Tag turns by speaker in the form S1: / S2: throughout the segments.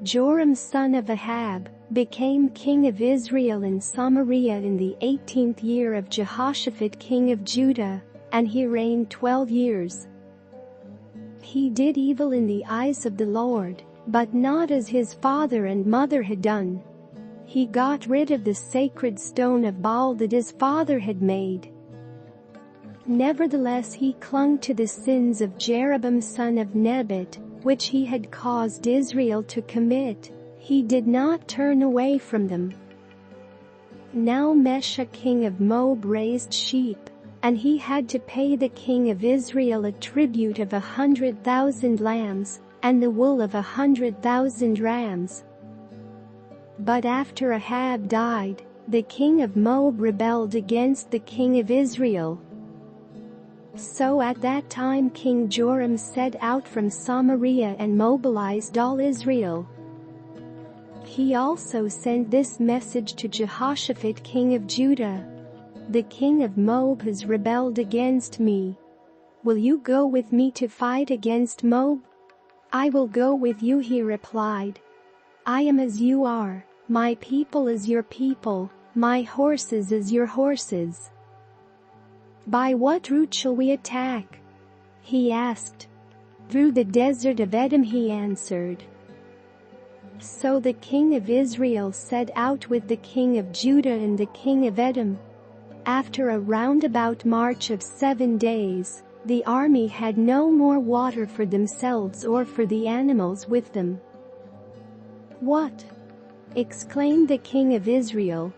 S1: Joram son of Ahab became king of Israel and Samaria in the 18th year of Jehoshaphat king of Judah, and he reigned 12 years. He did evil in the eyes of the Lord, but not as his father and mother had done. He got rid of the sacred stone of Baal that his father had made. Nevertheless he clung to the sins of Jeroboam son of Nebat, which he had caused Israel to commit. He did not turn away from them. Now Mesha king of Moab raised sheep, and he had to pay the king of Israel a tribute of 100,000 lambs, and the wool of 100,000 rams. But after Ahab died, the king of Moab rebelled against the king of Israel. So at that time King Joram set out from Samaria and mobilized all Israel. He also sent this message to Jehoshaphat king of Judah: "The king of Moab has rebelled against me. Will you go with me to fight against Moab?" "I will go with you," he replied. "I am as you are, my people as your people, my horses as your horses." "By what route shall we attack?" he asked. "Through the desert of Edom," he answered. So the king of Israel set out with the king of Judah and the king of Edom. After a roundabout march of 7 days, the army had no more water for themselves or for the animals with them. "What?" exclaimed the king of Israel.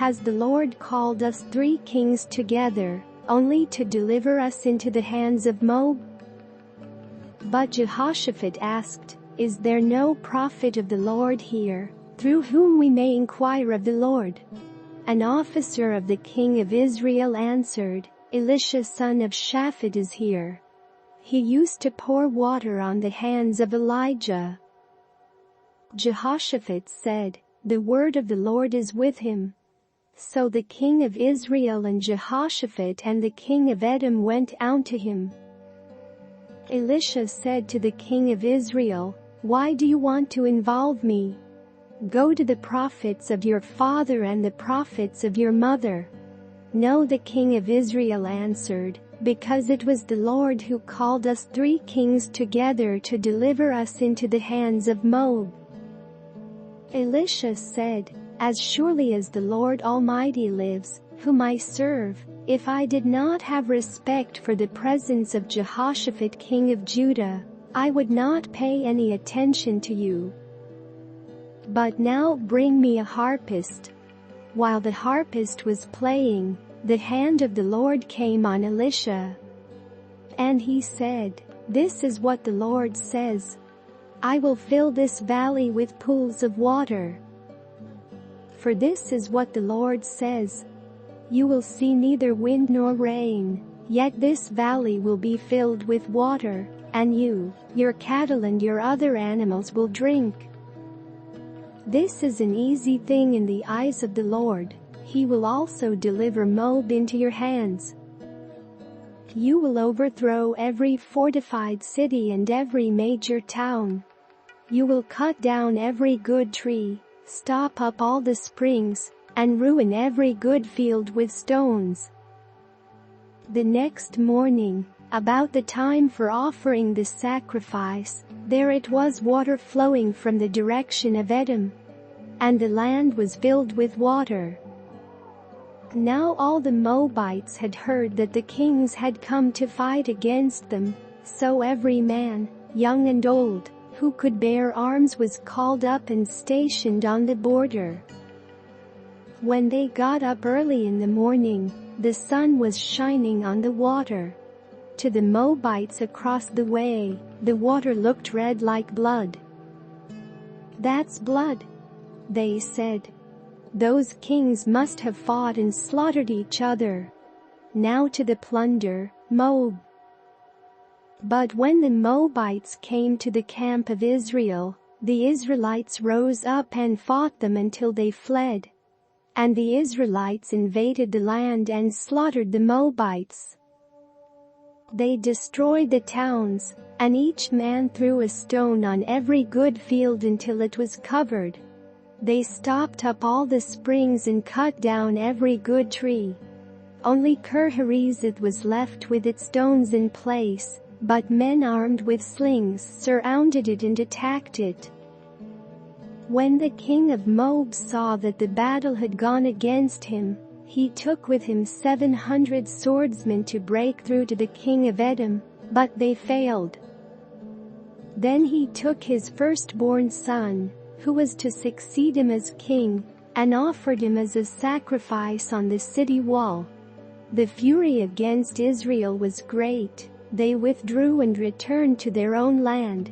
S1: "Has the Lord called us 3 kings together, only to deliver us into the hands of Moab?" But Jehoshaphat asked, "Is there no prophet of the Lord here, through whom we may inquire of the Lord?" An officer of the king of Israel answered, "Elisha son of Shaphat is here. He used to pour water on the hands of Elijah." Jehoshaphat said, "The word of the Lord is with him." So the king of Israel and Jehoshaphat and the king of Edom went out to him. Elisha said to the king of Israel, "Why do you want to involve me? Go to the prophets of your father and the prophets of your mother." "No," the king of Israel answered, "because it was the Lord who called us 3 kings together to deliver us into the hands of Moab." Elisha said, "As surely as the Lord Almighty lives, whom I serve, if I did not have respect for the presence of Jehoshaphat king of Judah, I would not pay any attention to you. But now bring me a harpist." While the harpist was playing, the hand of the Lord came on Elisha. And he said, "This is what the Lord says: I will fill this valley with pools of water. For this is what the Lord says: you will see neither wind nor rain, yet this valley will be filled with water, and you, your cattle and your other animals will drink. This is an easy thing in the eyes of the Lord. He will also deliver Moab into your hands. You will overthrow every fortified city and every major town. You will cut down every good tree, stop up all the springs, and ruin every good field with stones." The next morning, about the time for offering the sacrifice, there it was water flowing from the direction of Edom, and the land was filled with water. Now all the Moabites had heard that the kings had come to fight against them, so every man, young and old, who could bear arms was called up and stationed on the border. When they got up early in the morning, the sun was shining on the water. To the Moabites across the way, the water looked red like blood. "That's blood," they said. "Those kings must have fought and slaughtered each other. Now to the plunder, Moab." But when the Moabites came to the camp of Israel, the Israelites rose up and fought them until they fled. And the Israelites invaded the land and slaughtered the Moabites. They destroyed the towns, and each man threw a stone on every good field until it was covered. They stopped up all the springs and cut down every good tree. Only Kir Hareseth was left with its stones in place, but men armed with slings surrounded it and attacked it. When the king of Moab saw that the battle had gone against him, he took with him 700 swordsmen to break through to the king of Edom, but they failed. Then he took his firstborn son, who was to succeed him as king, and offered him as a sacrifice on the city wall. The fury against Israel was great. They withdrew and returned to their own land.